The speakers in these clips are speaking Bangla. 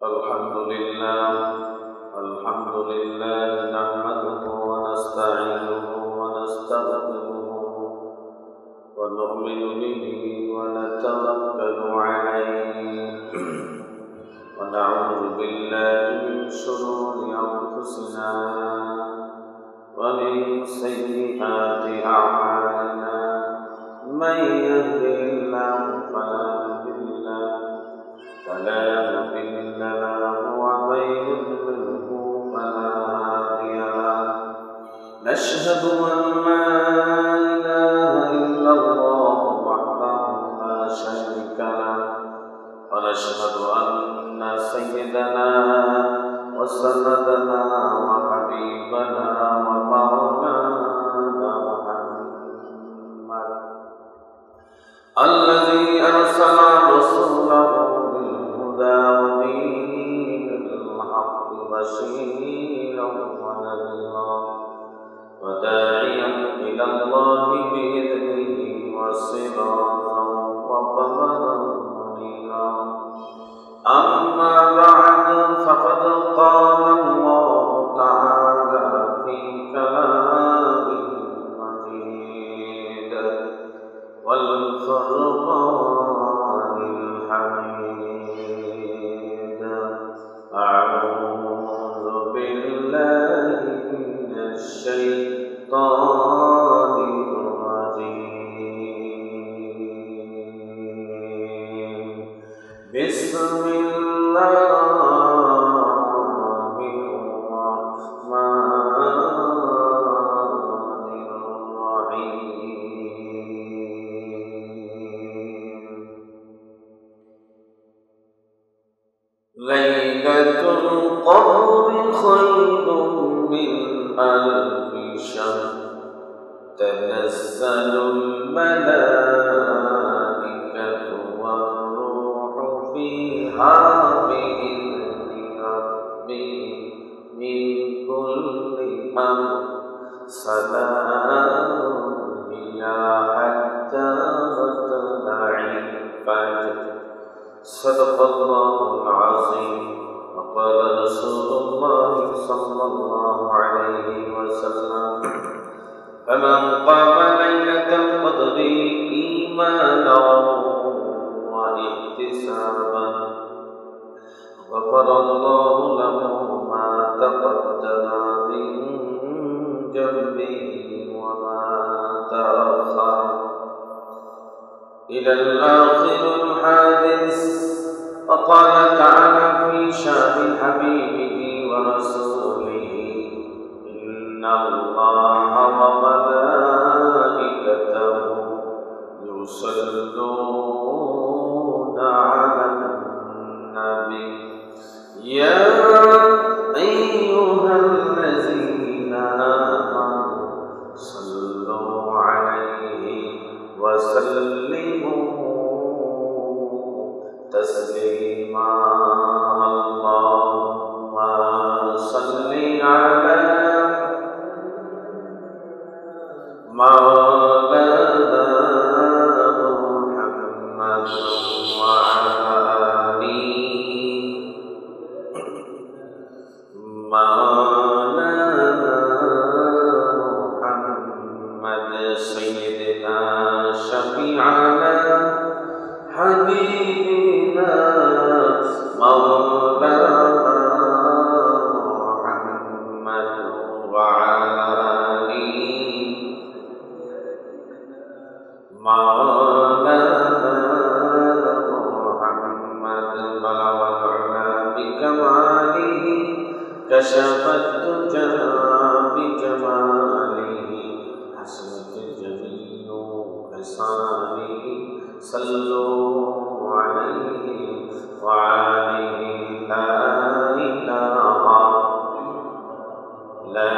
الحمد لله نحمده ونستعينه ونستغفره ونؤمن به ونتوكل عليه ونعوذ بالله من شرور أنفسنا ومن سيئات أعمالنا من يهده الله فلا مضل له ومن يضلله فلا هادي له نشهد أن لا إله إلا الله وحده لا شريك له ونشهد أن سيدنا وسندنا وحبيبنا ومولانا محمد الذي أرسل رسوله ودين الحق بشيرا ونذيرا وداعيا إلى الله بإذنه وسراجا وقمرا منيرا أما بعد فقد قال الله تعالى في كلامه المجيد والفرقان الحميد أعوذ بالله من الشيطان الرجيم بسم الله الرحمن الرحيم ليلة القدر خير من ألف شهر تنزل الملائكة والروح فيها بإذن ربهم من كل أمر سلام هي حتى مطلع الفجر صدق الله العظيم وقال رسول الله صلى الله عليه وسلم فمن قام ليلة القدر إيمانا واحتسابا غفر الله له ما تقدم من ذنبه وما تأخر إلى الآخر الحادث. وقال تعالى في شأن حبيبه ورسوله إن الله وملائكته يصلون على النبي يا أيها الذين آمنوا صلوا عليه وسلموا تسليما اللهم صل على مولانا محمد وعلى آل مولانا محمد سيدنا شفيعنا حبيبنا مولانا محمد وعلى آله مولانا محمد بلغ العلا بكماله كشف الدجى بجماله حسنت الجميل خصاله صلوا عليه وعليه لا إله إلا الله لا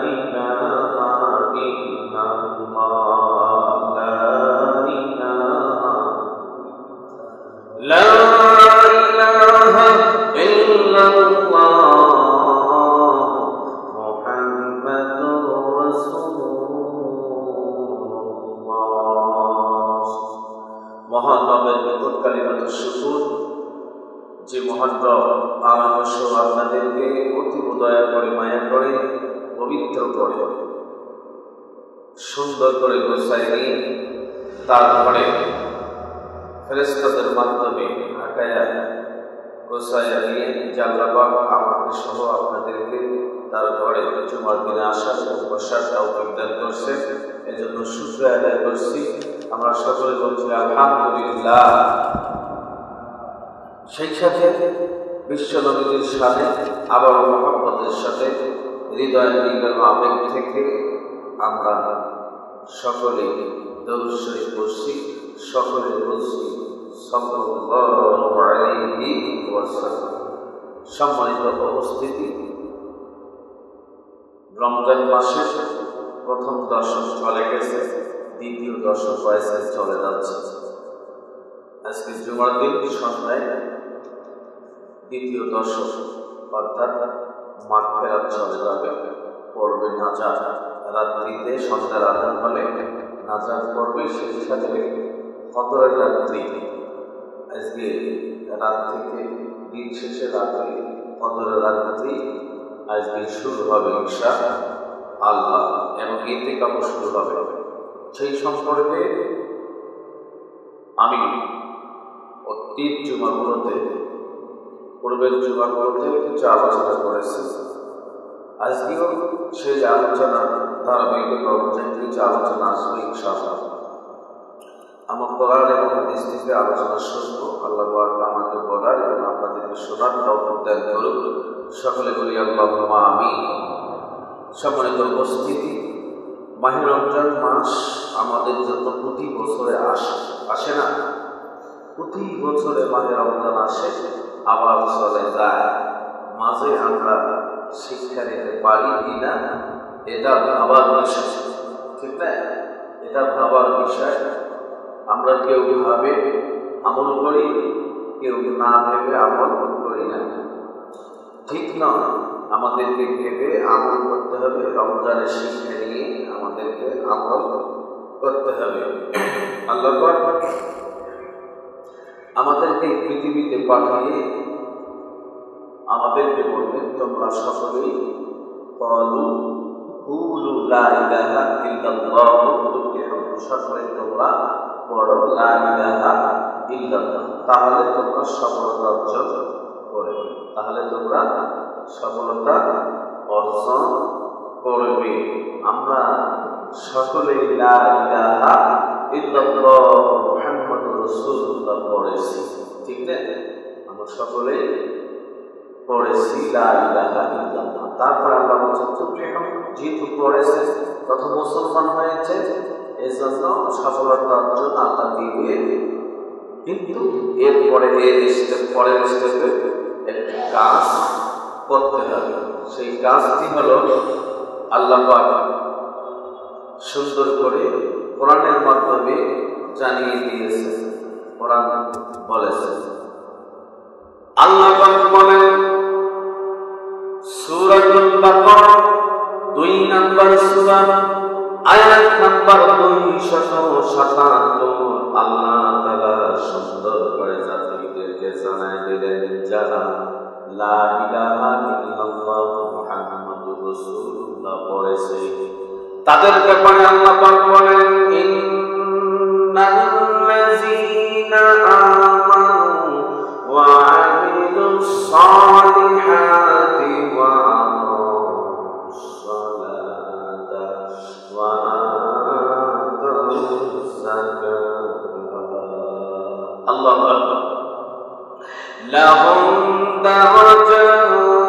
إله إلا الله محمد رسول الله আমাকে সহ আপনাদেরকে অতীব দয়া করে মায়া করে পবিত্র করে সুন্দর করে গোছায় নিয়ে তারপরে ফেরেশতাদের মাধ্যমে ঢাকায়া গোছায়া নিয়ে আল্লাহ পাক আমাকে সহ আপনাদেরকে তার ঘরে জুমার দিনে আসার বসার তৌফিক দান করছে। এজন্য শুকরিয়া আদায় করছি। আমরা সকলে বলছি আলহামদুলিল্লাহ। সেই সাথে বিশ্ব নবীর সাথে আবার মহব্বতের সাথে হৃদয়ের নির্গম আবেগ থেকে আমরা সকলে দরুদ শরীফ পড়ছি, সকলে বলছি সাল্লাল্লাহু আলাইহি ওয়াসাল্লাম। সম্মানিত উপস্থিতি, রমজান মাসের প্রথম দশক চলে গেছে, দ্বিতীয় দশক হয়েছে, চলে যাচ্ছে। আজকে জুমার দিন সন্ধ্যায় দ্বিতীয় দশক অর্থাৎ মাগফিরাত চলে যাবে, পড়বে নাজাত। রাত্রিতে সন্ধ্যার আজান হলে নাজাত পড়বে, সেই সাথে কদরের রাত্রি। আজকে রাত থেকে দিন শেষে রাত্রি কদরের রাত্রি আজকে শুরু হবে ইনশাআল্লাহ, এবং ইতিকাফ শুরু হবে। সেই সম্পর্কে আমি অতীত জুমাগুলোতে, পূর্বের জুমাগুলোতে কিছু আলোচনা করেছি। আজকেও সেই আলোচনার ধারাবাহিকতা অনুযায়ী কিছু আলোচনা আসবে ইনশাআল্লাহ। আমার বলার এবং হাদিস থেকে আলোচনা শুনবো। আল্লাহ আমাকে বলার এবং আপনাদেরকে শোনার তৌফিক দান করুন। সকলে বলি আল্লাহুম্মা আমিন। সম্মানিত উপস্থিতি, মাহে রমজান মাস আমাদের জন্য প্রতি বছরে আসে না? প্রতি বছরে মাহে রমজান আসে, আবার চলে যায়। মাঝে আমরা শিক্ষা নিতে পারি কিনা এটা ভাবার বিষয়, ঠিক না? এটা ভাবার বিষয়। আমরা কেউ ভাবে আমল করি, কেউ না ভেবে আমল করি না, ঠিক নয়। আমাদেরকে ভেবে আমল করতে হবে। রমজানের শিক্ষা নিয়ে আমাদেরকে আমল করতে হবে। আল্লাহ পাক আমাদেরকে পৃথিবীতে পাঠিয়ে আমাদেরকে বলবেন, তোমরা সকলেই কুলু লা ইলাহা ইল্লাল্লাহ তুফলিহুন, সকলে তোমরা পড়ো লা ইলাহা ইল্লাল্লাহ, তাহলে তোমরা সফলতা অর্জন করবে। তাহলে তোমরা সফলতা অর্জন করবে। আমরা সকলে লা ইলাহা ইল্লাল্লাহ মুহাম্মাদুর রাসূলুল্লাহ পড়েছি, ঠিক না? আমরা সকলে পড়েছি লা ইলাহা ইল্লাল্লাহ। তারপর আমরা যেহেতু পড়েছে, প্রথম মুসলমান হয়েছে, এই জন্য সফলতা অর্জন আল্লাহ দিবে। কিন্তু এরপরে পরের স্টেপে একটি কাজ করতে হবে। সেই কাজটি হলো আল্লাহ পাক সুন্দর করে কোরআনের মাধ্যমে জানিয়ে দিয়েছে। কোরআন বলেছে, আল্লাহ পাক বলেন সূরাতুল বাকারা 2 নম্বর সূরা আয়াত নম্বর 277। আল্লাহ তাআলা সুন্দর করে জাতিদেরকে জানাই দিলেন, যারা লা ইলাহা ইল্লাল্লাহ মুহাম্মাদুর রাসূলুল্লাহ পড়েছে তাদের ব্যাপারে আল্লাহ পাক বলেন, ইন্নাল্লাযীনা আমানু ওয়া আমিলুস সালিহাতি ওয়া আকামুস সালাতা ওয়া আতাউজ যাকাতা আল্লাহু আকবার লাহুম দারাজাতুহুম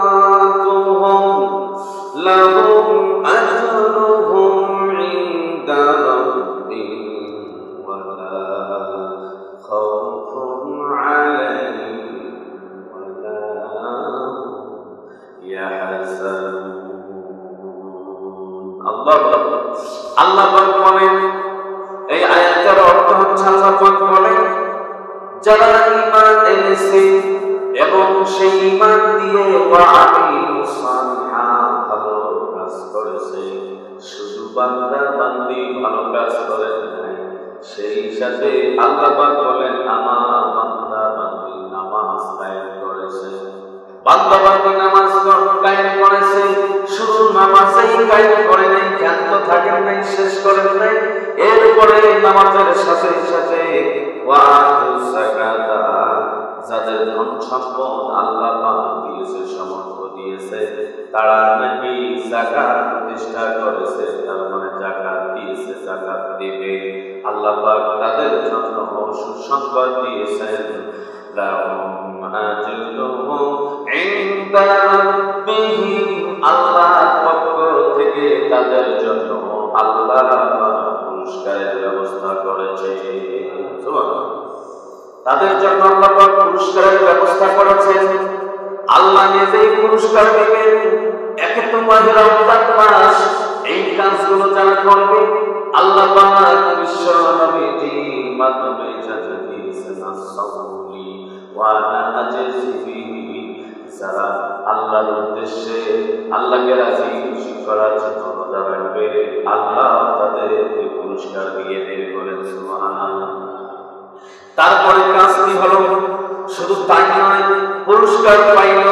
লাহুম আজরুহুম ইনদা রাব্বিহিম ওয়া লা খাউফুন আলাইহিম ওয়া লা ইয়াহজানুন। আল্লাহ বলেন, এই আয়াতের অর্থ হচ্ছে, আল্লাহ বলেন যারা ঈমান এনেছে এবং সেই ঈমান দিয়ে ওয়া আমিলুস সালিহাত ভালো কাজ করেছে, শুধু বান্দা বান্দি ভালো কাজ করে নাই, সেই সাথে আল্লাহ পাক বলেন আমার বান্দা বান্দি নামাজ কায়েম করেছে, বান্দা বান্দা নামাজ কায়েম করেছে, শুধু নামাজেই কায়েম করে নাই, ক্ষান্ত থাকেন নাই, শেষ করেন নাই, এরপরে নামাজের সাথে সাথে ওয়াতুস যাকাতা, যাদের ধন সম্পদ আল্লাহ পাক দিয়েছে, সামর্থ্য দিয়েছে, তারা নাকি যাকাত প্রতিষ্ঠা করেছে, তার মানে যাকাত দিয়েছে, যাকাত দিবে, আল্লাহ পাক তাদের জন্য সুসংবাদ দিয়েছেন, লাহুম আজরুহুম ইনদা রাব্বিহিম, আল্লাহর পক্ষ থেকে তাদের জন্য আল্লাহ পুরস্কারের ব্যবস্থা করেছে। সুবহানাল্লাহ, তাদের জন্য আল্লাহ পাক পুরস্কারের ব্যবস্থা করেছেন। আল্লাহ নিজেই পুরস্কার দিবেন। একে তো মাহে রমজান মাস, এই কাজগুলো যারা করবে আল্লাহ পাক বিশ্ব নবীর মাধ্যমে জানিয়ে দিয়েছেন, আসসাউলি ওয়া আনা আজজি বিহি, যারা আল্লাহর উদ্দেশ্যে আল্লাহকে রাজি খুশি করার জন্য রোজা রাখবে, আল্লাহ তাদেরকে পুরস্কার দিয়ে দেবে, বলেন সুবহানাল্লাহ। তারপরে কাজ কি হলো? শুধু তাই নয়, পুরস্কার পাইল,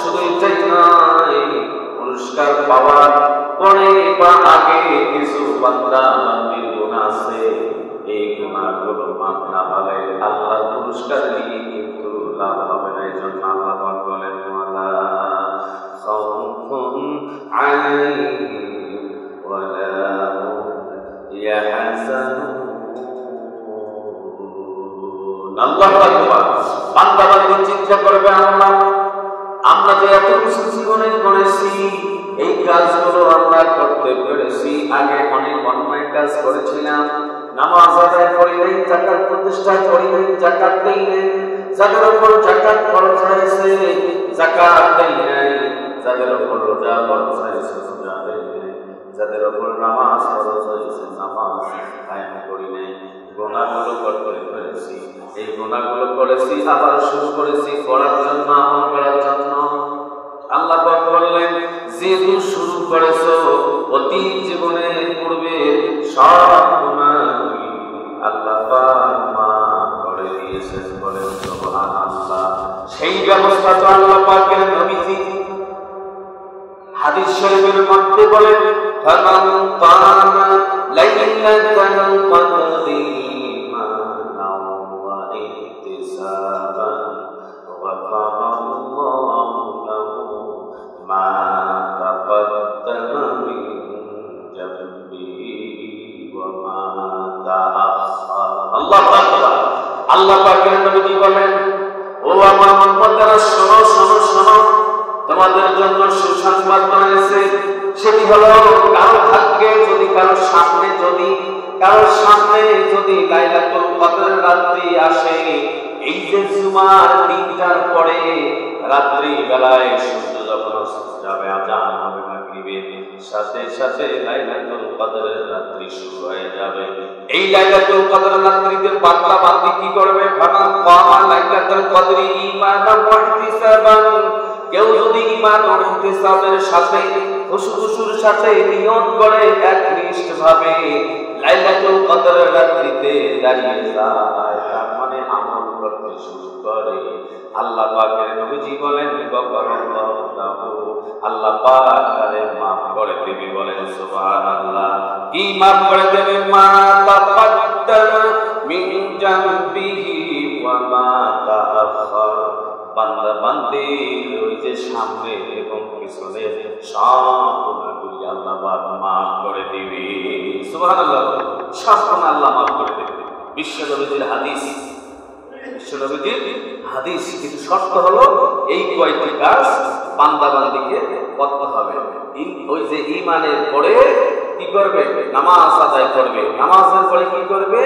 শুধু এটাই নয়, পুরস্কার পাওয়ার পরে বা আগে কিছু বান্দা বান্দির গুনাহ আছে, এই গুনাহগুলো মাফ না হলে আল্লাহ পুরস্কার নিয়ে কিন্তু লাভ হবে না। এই জন্য আল্লাহ পাক বলেন, ওয়ালা খাউফুন আলাইহিম ওয়ালা হুম ইয়াহজানুন। আল্লাহ বান্দা বান্দা চিন্তা করবে, আমরা যে এত কিছু জীবনে করেছি, এই কাজগুলো আমরা করতে পেরেছি, আগে অনেক অন্যায় কাজ করেছিলাম, নামাজ আদায় করি নাই, যাকাত প্রতিষ্ঠা করি নাই, যাকাত দেই নাই, যাদের উপর যাকাত ফরজ হয়েছে যাকাত দেই নাই, যাদের উপর রোজা ফরজ হয়েছে রোজা দেই নাই, যাদের উপর নামাজ ফরজ হয়েছে নামাজ কায়েম করি নাই, গুনাহগুলো করতে পেরেছি, এই গুনাহগুলো করেছি, আবার শুরু করেছি করার জন্য, আমল করার জন্য। আল্লাহ পাক বললেন, যেহেতু শুরু করেছো অতীত জীবনে পূর্বে সব গুনাহগুলি আল্লাহ পাক মাফ করে দিয়েছেন, বলেন সুবহানাল্লাহ। সেই ব্যবস্থা তো আল্লাহ পাকের নবীজি হাদিস শরীফের মধ্যে বলেন, ফামান কানা লাইলাতাল কদরি ঈমানান ওয়া ইহতিসাবান ওয়াফারাল্লাহু লাহু মা তাকাদ্দামা মিন যামবিহি ওয়া মা তাআখার। আল্লাহ পাকের নবী বলেন, ও আমার উম্মতেরা, শোনো শোনো শোনো, তোমাদের জন্য সুসংবাদ রয়েছে। সেটি হলো, কারো ভাগ্যে যদি কারো সামনে যদি লাইলাতুল কদরের রাত্রি আসে, এই যে জুমার দিনটার পরে রাত্রি বেলায় সূর্য যখন অস্ত যাবে, আযান হবে মাগরিবের, সাথে সাথে লাইলাতুল কদরের রাত্রি শুরু হয়ে যাবে। এই লাইলাতুল কদরের রাত্রিতে বান্দা বান্দি কি করবে? ফামান কামা লাইলাতুল কদরি ঈমানান ওয়া ইহতিসাবান, কেউ যদি ঈমান ও ইহতিসাবের সাথে খুশুর সাথে নিয়ত করে একনিষ্ঠভাবে লাইলাতুল কদরের রাত্রিতে দাঁড়িয়ে যায়, তার মানে আমল করতে শুরু করে, আল্লাহ পাকের নবীজি বলেন, গফরাল্লাহু লাহু, আল্লাহ পাক তারে মাফ করে দেবে, বলেন সুবহানাল্লাহ। কি মাফ করে দেবে? মা তাকাদ্দামা মিন জামবিহি ওয়া মা তাআখার, বান্দা বান্দির ওই যে সামনে এবং পিছনে সব গুনাহগুলি আল্লাহ পাক মাফ করে দিবে, সুবহানাল্লাহ। সব গুনাহ আল্লাহ মাফ করে দেবে। বিশ্বনবীর হাদিস, বিশ্বনবীর হাদিস। কিন্তু শর্ত হলো এই কয়টি কাজ বান্দা বান্দিকে করতে হবে। ওই যে ঈমানের পরে কি করবে? নামাজ আদায় করবে, নামাজের পরে কি করবে?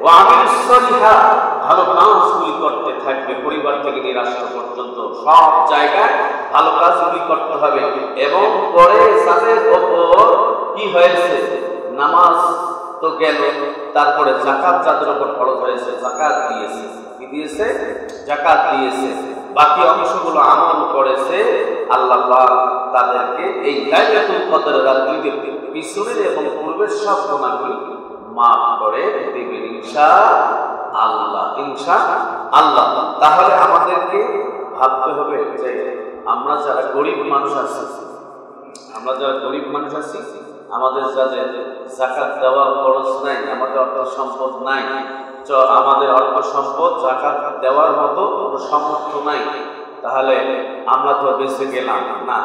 ওয়া আমিলুস সালিহাত, ভালো কাজগুলি করতে থাকবে, পরিবার থেকে নিয়ে রাষ্ট্র পর্যন্ত সব জায়গায় ভালো কাজগুলি করতে হবে। এবং পরে যাদের উপর কি হয়েছে? নামাজ তো গেল, তারপরে যাকাত যাদের উপর খরচ হয়েছে যাকাত দিয়েছে, কি দিয়েছে? যাকাত দিয়েছে। বাকি অংশগুলো আমল করেছে, আল্লাহ পাক তাদেরকে এই লাইলাতুল কদরের রাত্রিতে পিছনের এবং পূর্বের সব গুনাহগুলি মাফ করে দেবেন ইনশাআল্লাহ, ইনশাআল্লাহ। তাহলে আমাদেরকে ভাবতে হবে যে আমরা যারা গরিব মানুষ আছি, আমাদের যাদের যাকাত দেওয়ার খরচ নাই, আমাদের অর্থ সম্পদ নাই, আমাদের অর্থ সম্পদ যাকাত দেওয়ার মতো কোনো সামর্থ্য নাই, তাহলে আমরা তো বেঁচে গেলাম না।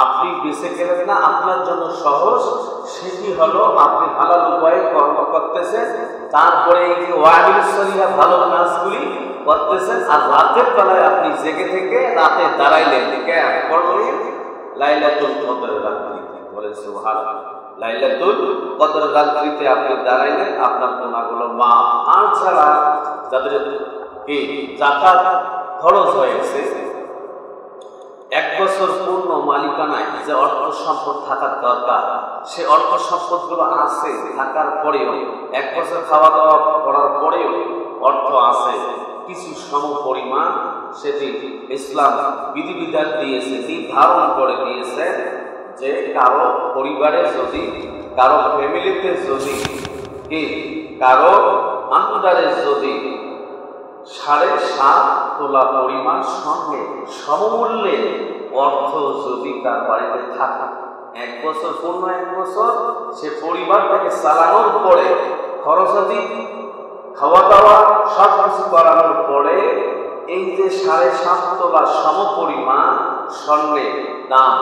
আপনি বেঁচে গেলেন না, আপনার জন্য সহজ সেটি হলো আপনি হালাল উপায়ে কর্ম করতেছেন, তারপরে এই যে ওয়াহিদুস সলিহা ভালো কাজগুলি করতেছেন, আর রাতের বেলায় আপনি জেগে থেকে রাতে দাঁড়াইলেন, করলেন লাইলাতুল কদর রাত্রি, বলেন সুবহানাল্লাহ, লাইলাতুল কদর রাত্রিতে আপনি দাঁড়াইলেন, আপনার গুনাহগুলো মাফ। আর যাদের কি যাকাত খরচ হয়েছে, 1 বছর পূর্ণ মালিকানায় যে অর্থ সম্পদ থাকার দরকার, সে অর্থ সম্পদগুলো আছে, থাকার পরেও 1 বছর খাওয়া দাওয়া করার পরেও অর্থ আছে, কিছু সম পরিমাণ সেটি ইসলাম বিধিবিধান দিয়েছে, নির্ধারণ করে দিয়েছে যে কারো পরিবারে যদি, কারো ফ্যামিলিতে যদি, কারো আন্ডারে যদি 7.5 তোলা পরিমাণ সঙ্গে সমমূল্যে অর্থ যদি তার বাড়িতে থাকে, 1 বছর পূর্ণ 1 বছর সে পরিবারটাকে চালানোর পরে, খরচাদি খাওয়া দাওয়া সব কিছু করানোর পরে এই যে 7.5 তোলা সম পরিমাণ স্বর্ণের দাম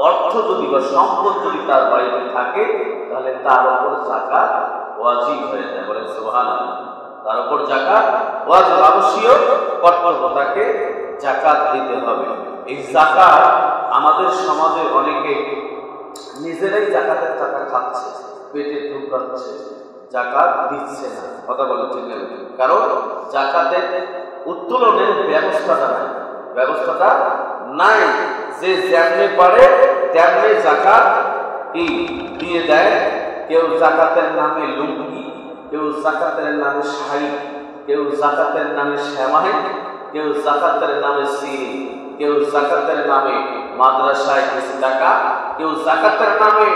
অর্থ যদি বা সম্পদ যদি তার বাড়িতে থাকে, তাহলে তার উপর যাকাত ওয়াজিব হয়ে যায়, বলেন সুবহানাল্লাহ। তার উপর যাকাত ওয়াজিব, আবশ্যক, কর্তব্য, তাকে যাকাত দিতে হবে। এই যাকাত আমাদের সমাজে অনেকে নিজেরাই যাকাতের টাকা খাচ্ছে, পেটে ঢুকাচ্ছে, যাকাত দিচ্ছে না, কথা বলে ঠিক না? কারণ যাকাতের উত্তোলনের ব্যবস্থাটা নাই, যে যেমনি পারে তেমনি যাকাত দিয়ে দেয়। কেউ যাকাতের নামে লুঙ্গি, কেউ যাকাতের নামে শাড়ি, কেউ যাকাতের নামে সেমাই, কেউ যাকাতের নামে সিঁড়ি, কেউ যাকাতের নামে মাদ্রাসায় কিছু টাকা, কেউ যাকাতের নামে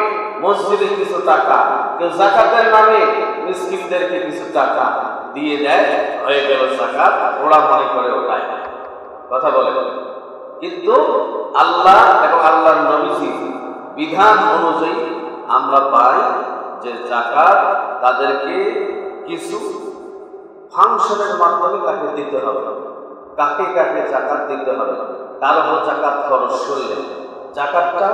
মসজিদে কিছু টাকা, কেউ যাকাতের নামে মিসকিনদেরকে কিছু টাকা দিয়ে দেয়, হয়ে গেল যাকাত, ওরা মনে করে ওটাই, কথা বলে। কিন্তু আল্লাহ এবং আল্লাহর নবীজি বিধান অনুযায়ী আমরা পাই যে যাকাত তাদেরকে কিছু ফাংশনের মাধ্যমে তাকে দিতে হবে। কাকে কাকে যাকাত দিতে হবে, কার উপর যাকাত খরচ করলে যাকাতটা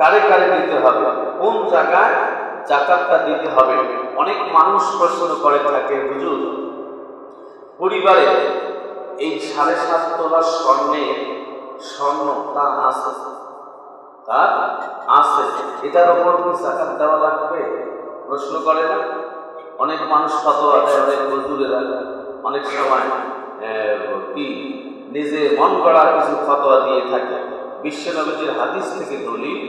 কারে কারে দিতে হবে, কোন জায়গায় যাকাতটা দিতে হবে। অনেক মানুষ প্রশ্ন করে থাকে, হুজুর পরিবারে এই 7.5 তোলা স্বর্ণ তার আছে, এটার উপর কি যাকাত দেওয়া লাগবে? প্রশ্ন করে না? অনেক মানুষ ফতোয়া দেয়, অনেক হুজুরেরা অনেক সময় নিজে মন গড়া কিছু ফতোয়া দিয়ে থাকে। বিশ্বনবীর হাদিস থেকে দলিল,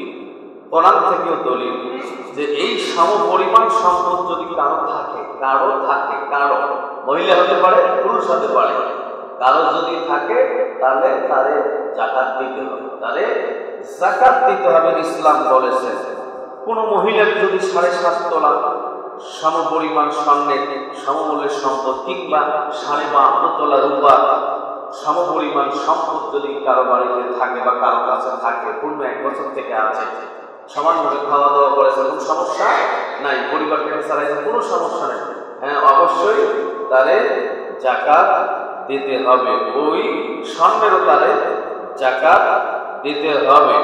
কোরআন থেকেও দলিল, যে এই সম পরিমাণ সম্পদ যদি কারো মহিলা হতে পারে, পুরুষ হতে পারে, কারো যদি থাকে, তাহলে তারে যাকাত দিতে হবে। ইসলাম বলেছে কোন মহিলার যদি 7.5 তোলা সম পরিমাণ স্বর্ণের সমমূল্যের সম্পদ, কিংবা 52 তোলা রূপা সম পরিমাণ সম্পদ যদি কারো বাড়িতে থাকে বা কারো কাছে থাকে, পূর্ণ 1 বছর থেকে আছে, সমানভাবে খাওয়া দাওয়া করেছে, কোনো সমস্যা নাই, পরিবারকে চালাইছে, কোনো সমস্যা নেই, হ্যাঁ অবশ্যই তারে যাকাত দিতে হবে, ওই স্বর্ণেরও তারে যাকাত দিতে হবে।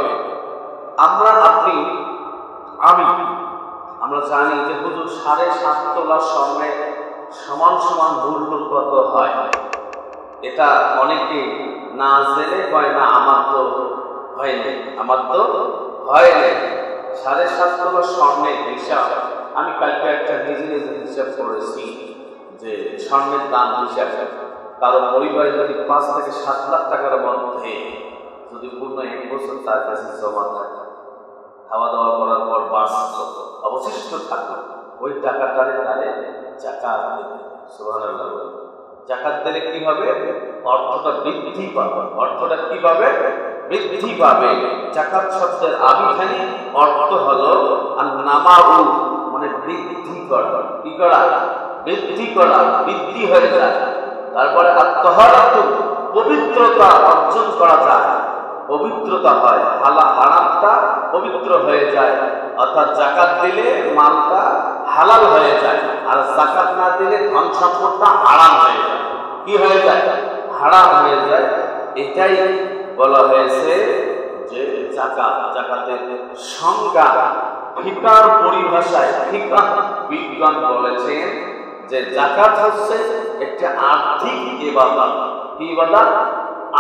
আমরা জানি যে হুজুর 7.5 তোলা স্বর্ণের সমান মূল্য কত হয়, এটা অনেকে না জেনে কয় না, আমার তো হয়নি। 7.5 তোলা স্বর্ণের হিসাব আমি কালকে একটা নিজে হিসাব করেছি, যে স্বর্ণের দাম হিসাব কারো পরিবারে যদি 5 থেকে 7 লাখ টাকার মধ্যে যদি পূর্ণ 1 বছর তার কাছে জমা থাকে, খাওয়া দাওয়া করার পর অবশিষ্ট থাকলো, ওই টাকাটারে তারে যাকাত দিতে। সুবহানাল্লাহ। যাকাত দিলে কি হবে? অর্থটা বৃদ্ধি পাবে। অর্থটা কি পাবে? বৃদ্ধি পাবে। যাকাত শব্দের আবিধানিক অর্থ হলো নামাউ, মানে বৃদ্ধি করা। কি করা? বৃদ্ধি করা, বৃদ্ধি হয়ে যায়। তারপরে আত-তাহারাতু, পবিত্রতা অর্জন করা যায়, পবিত্রতা হয়, হারামটা পবিত্র হয়ে যায়। অর্থাৎ জাকাত দিলে মালটা হালাল হয়ে যায়, আর জাকাত না দিলে ধন সম্পদটা হারাম হয়ে যায়। কি হয়ে যায়? হারাম হয়ে যায়। এটাই বলা হয়েছে যে জাকাতের সংজ্ঞা ফিকার পরিভাষায় ফিকাহ বিজ্ঞান বলেছেন যে জাকাত হচ্ছে একটা আর্থিক ইবাদত। কি ইবাদত?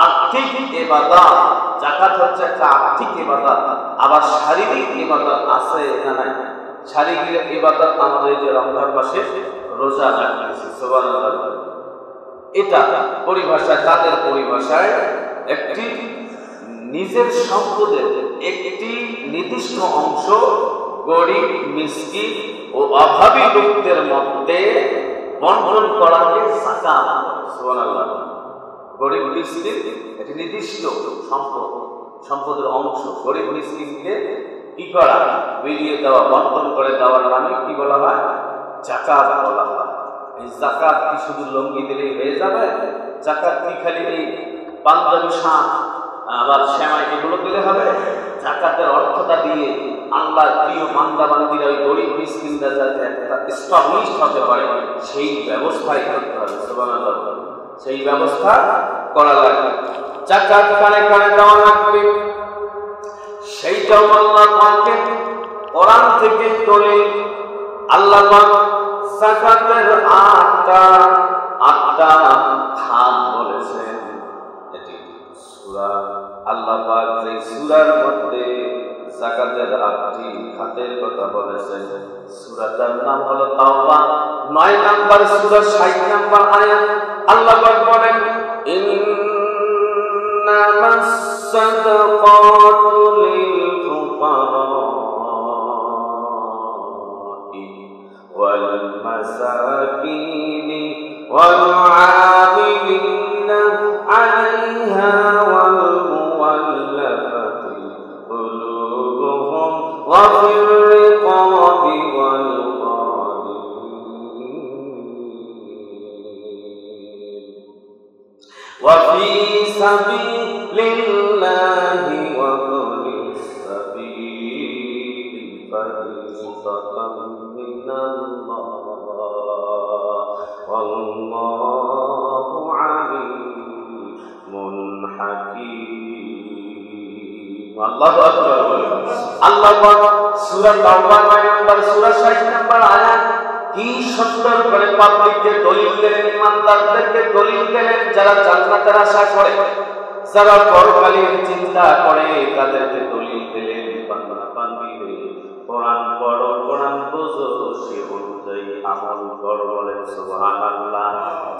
আর্থিক ইবাদত। জাকাত হচ্ছে একটা আর্থিক ইবাদত। আবার শারীরিক ইবাদত আছে না নাই? শারীরিক ইবাদত আমাদের যে রমজান মাসে রোজা রাখতেছি, সুবহানাল্লাহ, এটা পরিভাষায়, তাদের পরিভাষায় একটি নিজের সম্পদের একটি নির্দিষ্ট অংশ গরিব, মিসকিন ও অভাবী লোকদের মধ্যে বন্টন করাকে যাকাত। সুবহানাল্লাহ। গরিব মিসকিন একটি নির্দিষ্ট সম্পদের অংশ গরিব মিসকিনকে কি করা? বিলিয়ে দেওয়া, বন্টন করে দেওয়ার নামে কি বলা হয়? যাকাত বলা হয়। এই যাকাত কি শুধু লঙ্গি দিলেই হয়ে যাবে? যাকাত কি খালি এই পাঞ্জাবি শাক আবার সেমাই এগুলো দিলে হবে? যাকাতের অর্থটা দিয়ে আল্লাহর প্রিয় বান্দা বান্দীরা ওই গরিব মিসকিনরা যাতে একটা স্টাবলিশ হতে পারে সেই ব্যবস্থাই করতে হবে। সুবহানাল্লাহ। সেই ব্যবস্থা করা লাগবে। যাকাত কানে কানে দেওয়া লাগবে। সেইটাও আল্লাহ পাকের কোরআন থেকে দলিল। আল্লাহ পাক যাকাতের আটটা খাত বলেছেন। এটি সূরা, আল্লাহ পাক যে সূরার মধ্যে যাকাতের 8টি খাতের কথা বলেছেন, সূরাটার নাম হলো তাওবা। 9 নম্বর সূরা 60 নম্বর আয়াত আল্লাহ পাক বলেন, ইন্নামাস সাদাকাতু লিল ফুকারা'i ওয়াল মাসাকিনি ওয়াল আমিলিনা আলাইহা ওয়াল মুওয়াল্লাফাতি কুলুবুহুম ওয়া ফির রিকাবি ওয়াল وفي سبيل الله وابن السبيل فريضة من الله والله عليم حكيم। আল্লাহু আকবার। আল্লাহ পাক সূরা তাওবা 9 নম্বর সূরা 60 নম্বর আয়াত কি সুন্দর করে পাবলিককে দলিল দিলেন, ইমানদারদেরকে দলিল দিলেন। যারা জান্নাতের আশা করে, যারা পরকালের চিন্তা করে, তাদেরকে দলিল দিলেন। বান্দা বান্দীরে কোরআন পড়ো, কোরআন বুঝো, সে অনুযায়ী আমল করো। বলেন সুবহানাল্লাহ।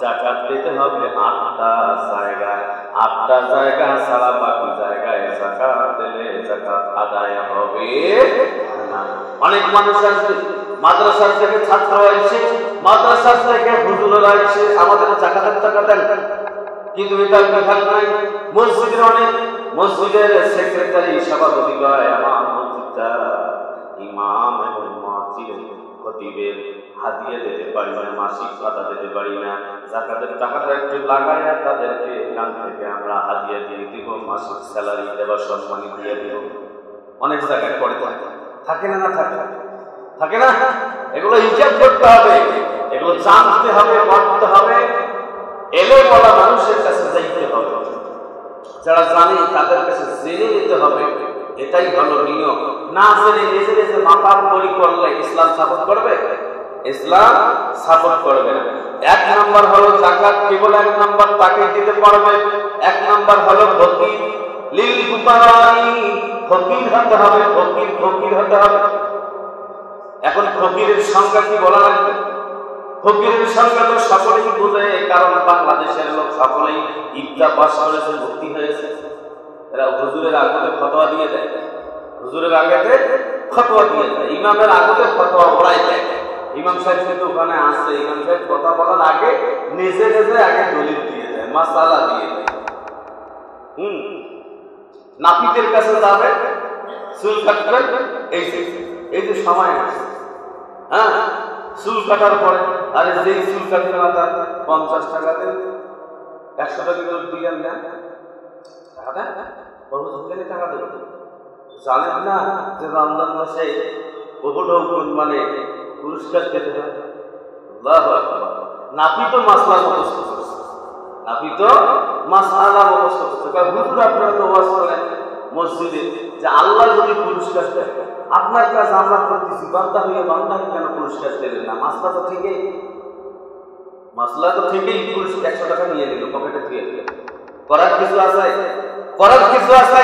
যাকাত দিতে হবে 8টা জায়গায়। 8টা জায়গা ছাড়া বাকি জায়গায় যাকাত দিলে যাকাত আদায় হবে না। অনেক মানুষ আছে মাদ্রাসা থেকে ছাত্র আসছে, মাদ্রাসা থেকে হুজুররা আসছে, আমাদের যাকাতের টাকা দেন, কিন্তু এটার বিধান নাই। মসজিদের অনেক মসজিদের সেক্রেটারি, সভাপতি কয় আমার মসজিদটা ইমাম এবং মুয়াজ্জিন খতিবের হাদিয়া দিতে পারি না, মাসিক ভাতা দিতে পারি না, যাকাতের টাকাটা একটু লাগাইয়া তাদেরকে এখান থেকে আমরা হাদিয়া দিয়ে দিব, মাসিক স্যালারি দেবার সম্মানী দিয়ে দিব। অনেক জায়গায় পড়ে থাকে না, থাকে না। এগুলো হিসাব করতে হবে, এগুলো জানতে হবে, পড়তে হবে, এলে বলা মানুষের কাছে যাইতে হবে, যারা জানে তাদের কাছে জেনে নিতে হবে। এটাই হলো নিয়ম। না জেনে নিজে নিজে মাপার পরি করলে ইসলাম সাপোর্ট করবে? ইসলাম সাপোর্ট করবে না। 1 নম্বর হলো যাকাত কেবল 1 নম্বর তাকে দিতে পারবে। 1 নম্বর হলো ফকির, লিল ফুকারা'i, ফকির হতে হবে, ফকির হতে হবে। এখন ফকিরের সংজ্ঞা কি বলা লাগবে? ফকিরের সংজ্ঞা তো সকলেই বোঝে, কারণ বাংলাদেশের লোক সকলেই ইফতা পাস করেছে, ভর্তি হয়েছে। এরা হুজুরের আগতে ফতোয়া দিয়ে দেয়, হুজুরের আগতে ফতোয়া দিয়ে দেয়, ইমামের আগতে ফতোয়া ওরাই দেয়। ইমাম সাহেব কিন্তু ওখানে আসছে, ইমাম সাহেব কথা বলার আগে নিজে নিজে আগে দলিল দিয়ে দেয়, মাসালা দিয়ে দেয়। নাপিতের কাছে যাবে, চুল কাটবে, এই যে সময় আছে, হ্যাঁ, চুল কাটার পরে আরে যেই চুল কাটবে না তার 50 টাকা দেন, 100 টাকা দিয়ে নেন, টাকা দেন, টাকা দেবেন। জানেন না যে রমজান মাসে মানে পুরস্কার পেতে হয়? নাপি তো মাসলা মুখস্থ করছে, নাপি তো মাসআলা মুখস্থ করছে। হুজুর আপনারা তো ওয়াজ করেন মসজিদে যে আল্লাহ যদি পুরস্কার দেয়, আপনার কাছে আমরা করতেছি, বান্দা হয়ে বান্দা কেন পুরস্কার দেবেন না? মাসলা তো ঠিকই, মাসলা তো ঠিকই, পুরস্কার 100 টাকা নিয়ে নিল, পকেটে দিয়ে দিল। করার কিছু আছে? করার কিছু আছে?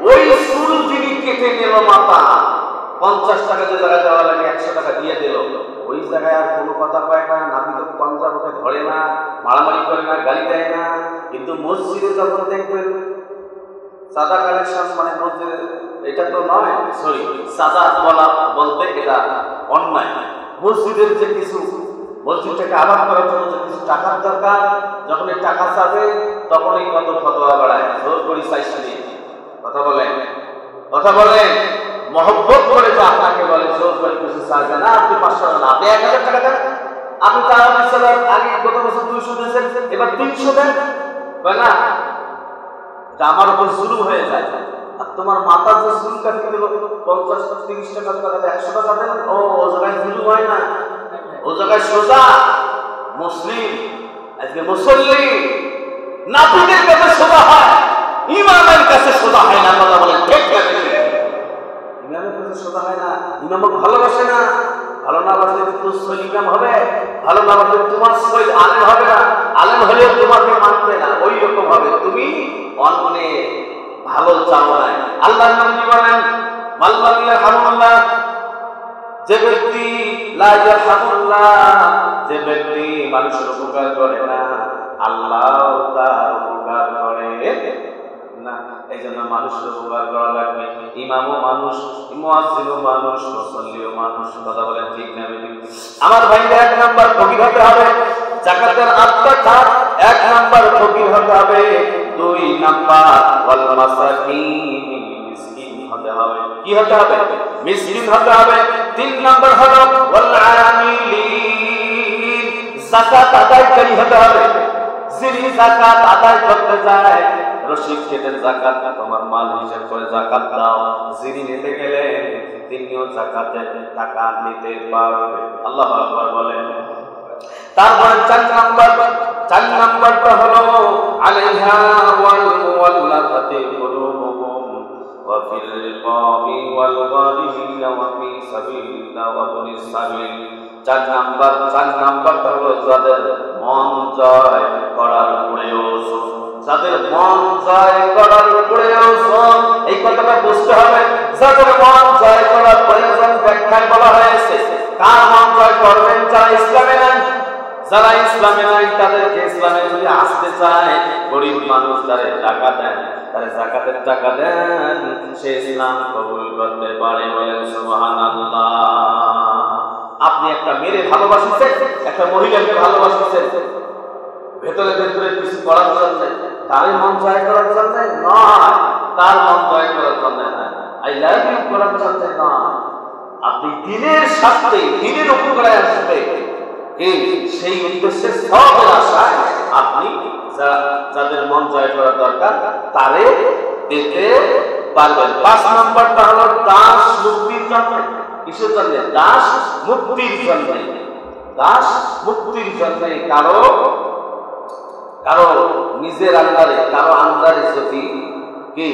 ওই চুল যিনি কেটে নিল মাথা, 50 টাকা যে জায়গায় দেওয়া লাগে 100 টাকা দিয়ে দিল, ওই জায়গায় আর কোনো কথা কয় না, নাপি তো পঞ্চাবকে ধরে না, মারামারি করে না, গালি দেয় না। কিন্তু মসজিদে যখন দেখবেন সাদা কালেকশন, মানে মসজিদে এটা তো নয়, সরি সাদা বলা বলতে এটা অন্যায়। মসজিদের যে কিছু, মসজিদটাকে আবাদ করার জন্য যে কিছু টাকার দরকার, যখন এই টাকা চাবে তখনই কত ফতোয়া বাড়ায়, জোর করি চাইছে নিয়ে কথা বলেন, কথা বলেন, মহব্বত করে তো আপনাকে বলে জোর করে কিছু চাইবে না। আপনি 500 টাকা, আপনি 1000 টাকা দেন, আপনি তার আগে গত বছর 200 দিয়েছেন, এবার 300 দেন, না আমার উপর জুলুম হয়ে যায়। আর তোমার মাথা যে চুল কাটিয়ে দিল 50-30 টাকা, 100 টাকা দেন, ও জায়গায় জুলুম হয় না, ও জায়গায় সোজা মুসলিম। আজকে মুসল্লি নাপিতের কাছে সোজা হয়, ইমামের কাছে সোজা হয় না। কথা বলেন ঠিক আছে? ইমামের কাছে সোজা হয় না, ইমামকে ভালোবাসে না, ভালো না বাসলে তো সলিকাম হবে, ভালো না বাসলে তোমার সহিত আলেম হবে না, আলেম হলেও তোমাকে মানবে না। ওই রকম হবে, তুমি অন্যে ভালো চাও না। আল্লাহ নবী বলেন মাল্লাল্লাহ হামুল্লাহ, যে ব্যক্তি লা ইয়ারহামুল্লাহ, যে ব্যক্তি মানুষের উপকার করে না, আল্লাহ তার উপকার করে না। এই জন্য মানুষের উপকার করা লাগবে। ইমামও মানুষ, মুয়াজ্জিনও মানুষ, মুসল্লিও মানুষ। কথা বলেন ঠিক না? আমার ভাইরা 1 নাম্বার ফকির হতে হবে, যাকাতের আত্মা খাত 1 নাম্বার ফকির হতে হবে। 2 নাম্বার ওয়াল মাসাকিন, মিসকিন হতে হবে। কি হতে হবে? মিসকিন হতে হবে। 3 নাম্বার হলো ওয়াল আমিলিন, যাকাত আদায়কারী হতে হবে। যিনি যাকাত আদায় করতে যায়, রশিদ খেতে যাকাত তোমার মাল হিসাব করে যাকাত দাও, যিনি নিতে গেলে তিনিও যাকাতের টাকা নিতে পারবে। আল্লাহু আকবার বলেন। তারপর 4 নাম্বারটা হলো আলাইহা ওয়াল মুওয়াল্লাফাতি কুলুবুহুম ওয়া ফিল রিকাবি ওয়াল গারিমিনা ওয়া ফি সাবিলিল্লাহ ওয়া বুনিস সাবিল। 4 নাম্বারটা হলো যাদের মন জয় করার প্রয়োজন, যাদের মন জয় করার প্রয়োজন। এই কথাটা বুঝতে হবে, যাদের মন জয় করার প্রয়োজন ব্যাখ্যায় বলা হয়েছে। কার মন জয় করবেন? যারা ইসলামে নেন, যারা ইসলামে নাই তাদেরকে ইসলামে যদি আসতে চায়, গরিব মানুষ তারে টাকা দেন, তারে যাকাতের টাকা দেন, সে ইসলাম কবুল করতে পারে। বলেন সুবহানাল্লাহ। আপনি একটা মেয়ে ভালোবাসিছেন, একটা মহিলাকে ভালোবাসিছেন, ভেতরে ভেতরে কিছু করার জন্য, তার মন জয় করার জন্য নয়, তার মন জয় করার জন্য নয়, আই লাভ ইউ করার জন্য নয়। আপনি দিনের সাথে দিনের উপকারে আসবে, সেই উদ্দেশ্যে সবের আশায় আপনি যাদের মন জয় করার দরকার তারে দিতে পারবেন। 5 নাম্বারটা হলো দাস মুক্তির জন্য। কিসের জন্য? দাস মুক্তির জন্য। দাস মুক্তির জন্য। কারো নিজের আন্ডারে, কারো আন্ডারে যদি কি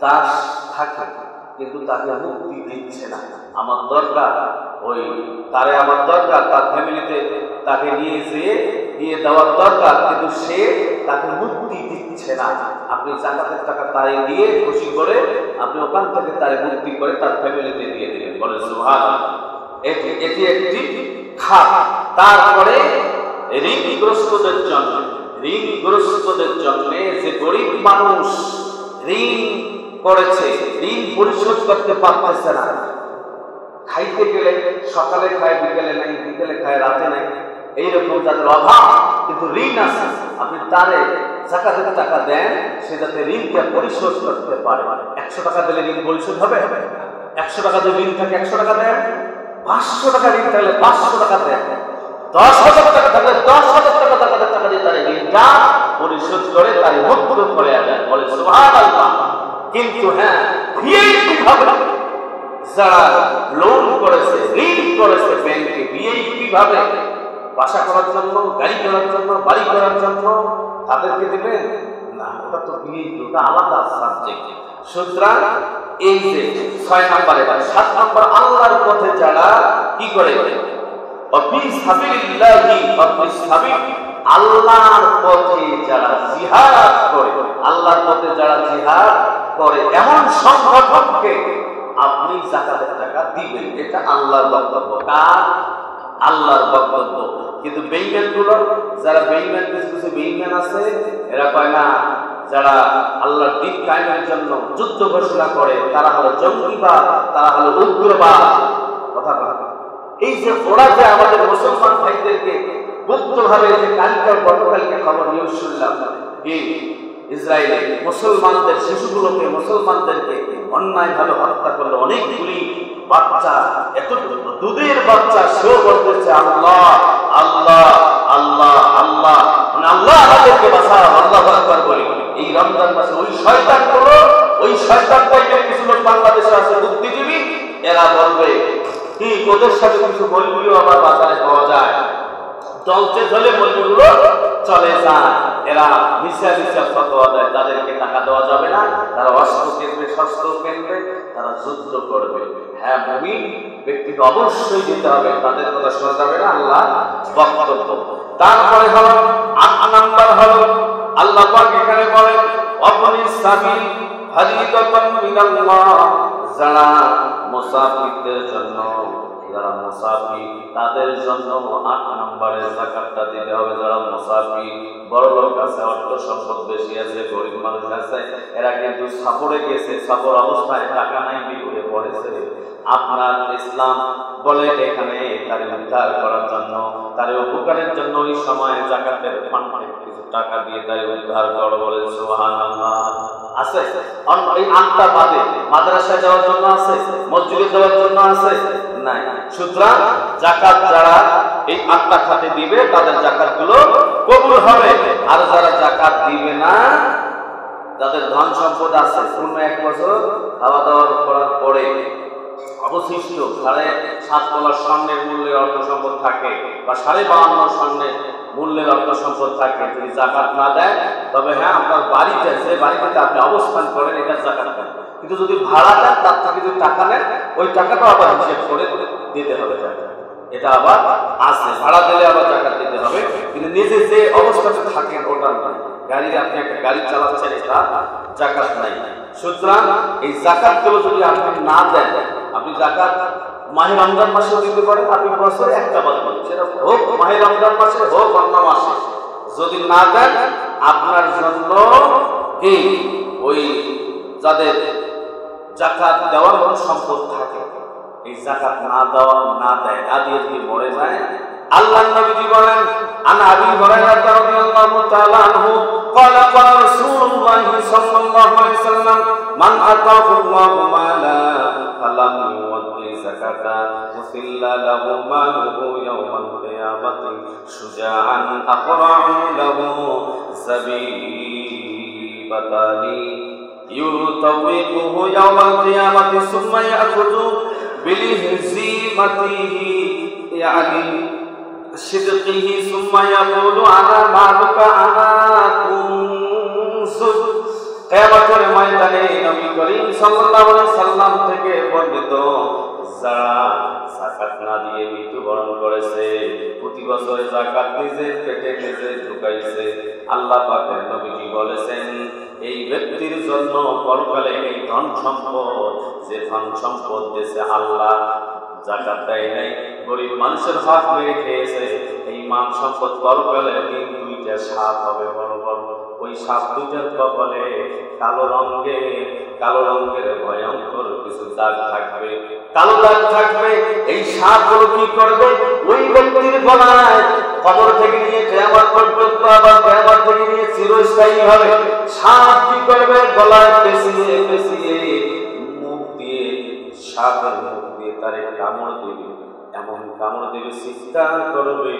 দাস থাকে কিন্তু তাকে মুক্তি দিচ্ছে না, আমার দরকার ওই তারে, আমার দরকার তার ফ্যামিলিতে তাকে নিয়ে যেয়ে দিয়ে দেওয়ার দরকার, কিন্তু সে তাকে মুক্তি দিচ্ছে না। আপনি যাকাতের টাকা তারে দিয়ে খুশি করে আপনি ওখান থেকে তারে মুক্তি করে তার ফ্যামিলিতে দিয়ে দিলেন। বলে সুবহানাল্লাহ। এটি একটি খাত। তারপরে ঋণগ্রস্তদের জন্য, ঋণগ্রস্তদের জন্য যে গরিব মানুষ ঋণ করেছে, ঋণ পরিশোধ করতে পারতেছে না, খাইতে গেলে সকালে খায়, বিকেলে নাই, বিকেলে খায়, রাতে নাই, এইরকম যাদের অভাব কিন্তু ঋণ আছে, আপনি তারে যাকাতের টাকা দেন, সে যাতে ঋণকে পরিশোধ করতে পারে। 100 টাকা দিলে ঋণ পরিশোধ হবে? 100 টাকা যদি ঋণ থাকে 100 টাকা দেন, 500 টাকা ঋণ থাকলে 500 টাকা দেন, 10,000 টাকা থাকলে 10,000 টাকা যাকাতের টাকা দিয়ে তারে ঋণ ঋণটা পরিশোধ করে তার মুক্ত করে দেয়, বলে সুবহানাল্লাহ। কিন্তু হ্যাঁ, ভিআইপি ভাবে যারা লোন করেছে, ঋণ করেছে ব্যাংকে ভিআইপি ভাবে বাসা করার জন্য, গাড়ি করার জন্য, বাড়ি করার জন্য, তাদেরকে দিবেন না? ওটা তো ভিআইপি, ওটা আলাদা সাবজেক্ট। সুতরাং এই যে 6 নম্বরে, 7 নম্বর, আল্লাহর পথে যারা কি করে, আল্লাহর পথে যারা জিহাদ করে, আল্লাহর পথে যারা জিহাদ করে এমন সংগঠনকে আপনি যাকাতের টাকা দিবেন। এটা আল্লাহর বক্তব্য, কার? আল্লাহর বক্তব্য। কিন্তু বেঈমান গুলো, যারা বেঈমান, কিছু কিছু বেঈমান আছে, এরা কয় না, যারা আল্লাহর দ্বীন কায়েমের জন্য যুদ্ধ ঘোষণা করে তারা হলো জঙ্গিবাদ, তারা হলো উগ্রবাদ। কথা বলা, এই যে ওরা যে আমাদের মুসলমান ভাইদেরকে গুপ্তভাবে, যে কালকে গতকালকে খবর নিউজ শুনলাম, এই ইসরায়েলে মুসলমানদের শিশুগুলোকে, মুসলমানদেরকে অন্যায়ভাবে হত্যা করলো, অনেকগুলি বাচ্চা, এত দুধের বাচ্চা, সেও বলতেছে আল্লাহ আল্লাহ আল্লাহ আল্লাহ, মানে আল্লাহ আমাদেরকে বাঁচাও, আল্লাহু আকবার বলি। এই রমজান মাসে ওই শয়তানগুলো, ওই শয়তান টাইপের কিছু লোক বাংলাদেশে আছে, বুদ্ধিজীবী, এরা বলবে কি ওদের সাথে কিছু মৌলবীও আবার বাজারে পাওয়া যায়, দলতে ধরে মৌলবীগুলো চলে যায়, এরা মিশা মিশা ফতোয়া দেয়, তাদেরকে টাকা দেওয়া যাবে না, তারা অস্ত্র কিনবে, শস্ত্র কিনবে, তারা যুদ্ধ করবে। হ্যাঁ, মুমিন ব্যক্তিকে অবশ্যই দিতে হবে, তাদের কথা শোনা যাবে না, আল্লাহ বক্তব্য। তারপরে হলো 8 নাম্বার হলো আল্লাহ পাক এখানে বলেন অবনিস সাবিল ফারিদাতান মিনাল্লাহ, যারা মুসাফিরদের জন্য, যারা মুসাফির তাদের জন্য 8 নম্বরে যাকাতটা দিতে হবে। যারা মুসাফির, বড় লোক আছে, অর্থ সম্পদ বেশি আছে, গরিব মানুষ আছে, এরা কিন্তু সফরে গেছে, সফর অবস্থায় টাকা নাই, বিপদে পড়েছে। আপনার ইসলাম বলে এখানে তার উদ্ধার করার জন্য, তার উপকারের জন্য ওই সময় যাকাতের ফান্ড থেকে কিছু টাকা দিয়ে তার উদ্ধার করো, বলে সুবহানাল্লাহ। আছে এই 8টা বাদে মাদ্রাসায় যাওয়ার জন্য আছে, মসজিদে যাওয়ার জন্য আছে নাই। সুতরাং যাকাত যারা এই 8টা খাতে দিবে তাদের যাকাত গুলো কবুল হবে। আর যারা যাকাত দিবে না, যাদের ধন সম্পদ আছে, পূর্ণ 1 বছর খাওয়া দাওয়া করার পরে অবশিষ্ট 7.5 তোলা স্বর্ণের মূল্যের অর্থ সম্পদ থাকে, বা 52.5 স্বর্ণের মূল্যের অর্থ সম্পদ থাকে, যদি যাকাত না দেয়, তবে হ্যাঁ, আপনার বাড়িতে, যে বাড়িতে আপনি অবস্থান করেন, এটা যাকাত দেন। কিন্তু যদি ভাড়া দেন, তার থেকে যদি টাকা নেন, ওই টাকাটা আবার হিসেব করে দিতে হবে। এটা আবার আছে, ভাড়া দিলে আবার যাকাত দিতে হবে। কিন্তু নিজে যে অবস্থাতে থাকেন ওটা নয়। গাড়ির, আপনি একটা গাড়ি চালাচ্ছেন, এটা যাকাত নাই। সুতরাং এই যাকাত গুলো যদি আপনি না দেন, আপনি যাকাত মাহে রমজান মাসে দিতে পারেন, আপনি বছরে একটা বার করেন, সেটা হোক মাহে রমজান মাসে, হোক অন্য মাসে, যদি না দেন আপনার জন্য কি ওই যাদের যাকাত দেওয়ার মতো সম্পদ থাকে, এই যাকাত না দেওয়া, না দেয়, না দিয়ে যদি মরে যায়, আল্লাহর নবীজি বলেন আন আবি হুরায়রা রাদিয়াল্লাহু তাআলা আনহু قال قال رسول الله صلى الله عليه وسلم من آتاه الله مالا فلم يؤدي زكاة مثل له ماله يوم القيامة شجاعا أقرع له زبيبتان يطوقه يوم القيامة ثم يأخذ بلهزيمته يعني صدقه ثم يقول أنا مالك أنا كنز। কিয়ামতের ময়দানে নবী করিম সাল্লাল্লাহু আলাইহি সাল্লাম থেকে বর্ণিত, যারা যাকাত না দিয়ে মৃত্যুবরণ করেছে, প্রতি বছর যাকাত নিজের পেটে নিজে ঢুকাইছে, আল্লাহ পাকের নবীজি বলেছেন এই ব্যক্তির জন্য পরকালে এই ধন সম্পদ, যে ধন সম্পদ দিয়েছে আল্লাহ, যাকাত দেয় নাই, গরিব মানুষের হক মেরে খেয়েছে, এই মান সম্পদ পরকালে 2টা সাপ হবে, বড় বড়। ওই সাপ 2টার কপালে কালো রঙের ভয়ঙ্কর কিছু দাগ থাকবে, কালো দাগ থাকবে। এই সাপগুলো কি করবে? ওই ব্যক্তির গলায় কবর থেকে নিয়ে কিয়ামত পর্যন্ত, আবার কিয়ামত থেকে নিয়ে চিরস্থায়ী হবে, সাপ কি করবে? গলায় পেঁচিয়ে মুখ দিয়ে, সাপের মুখ দিয়ে তারে কামড় দিবে। এমন কামড় দেবে, চিৎকার করবে,